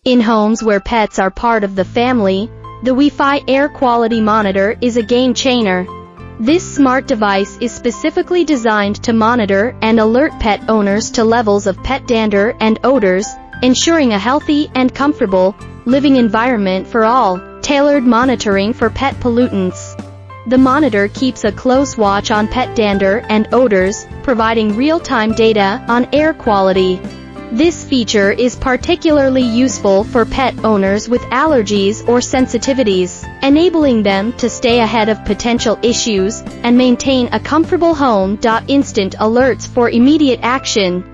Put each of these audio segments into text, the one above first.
In homes where pets are part of the family, the Wi-Fi air quality monitor is a game changer. This smart device is specifically designed to monitor and alert pet owners to levels of pet dander and odors, ensuring a healthy and comfortable living environment for all. Tailored monitoring for pet pollutants. The monitor keeps a close watch on pet dander and odors, providing real-time data on air quality. This feature is particularly useful for pet owners with allergies or sensitivities, enabling them to stay ahead of potential issues and maintain a comfortable home. Instant alerts for immediate action.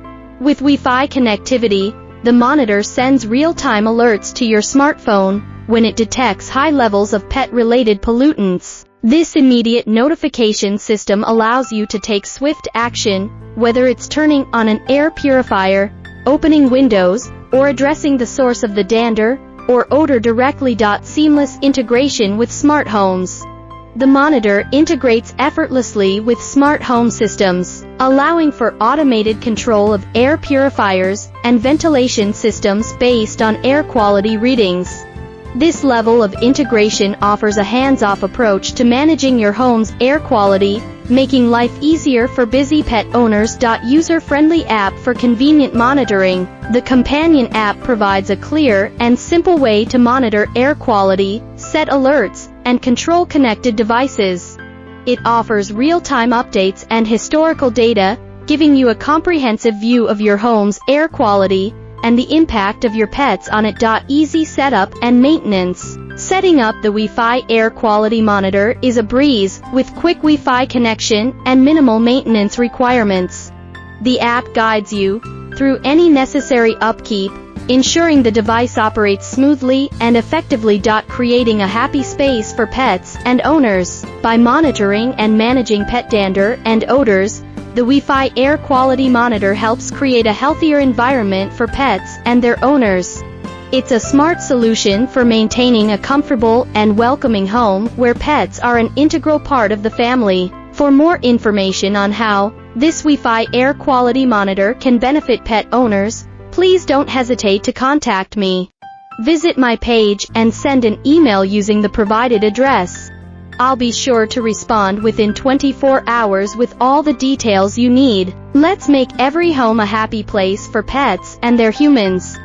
With Wi-Fi connectivity, the monitor sends real-time alerts to your smartphone when it detects high levels of pet-related pollutants. This immediate notification system allows you to take swift action, whether it's turning on an air purifier, opening windows, or addressing the source of the dander or odor directly. Seamless integration with smart homes. The monitor integrates effortlessly with smart home systems, allowing for automated control of air purifiers and ventilation systems based on air quality readings. This level of integration offers a hands-off approach to managing your home's air quality, making life easier for busy pet owners. User-friendly app for convenient monitoring. The companion app provides a clear and simple way to monitor air quality, set alerts, and control connected devices. It offers real-time updates and historical data, giving you a comprehensive view of your home's air quality and the impact of your pets on it. Easy setup and maintenance. Setting up the Wi-Fi air quality monitor is a breeze, with quick Wi-Fi connection and minimal maintenance requirements. The app guides you through any necessary upkeep, ensuring the device operates smoothly and effectively. Creating a happy space for pets and owners. By monitoring and managing pet dander and odors, the Wi-Fi air quality monitor helps create a healthier environment for pets and their owners. It's a smart solution for maintaining a comfortable and welcoming home where pets are an integral part of the family. For more information on how this Wi-Fi air quality monitor can benefit pet owners, please don't hesitate to contact me. Visit my page and send an email using the provided address. I'll be sure to respond within 24 hours with all the details you need. Let's make every home a happy place for pets and their humans.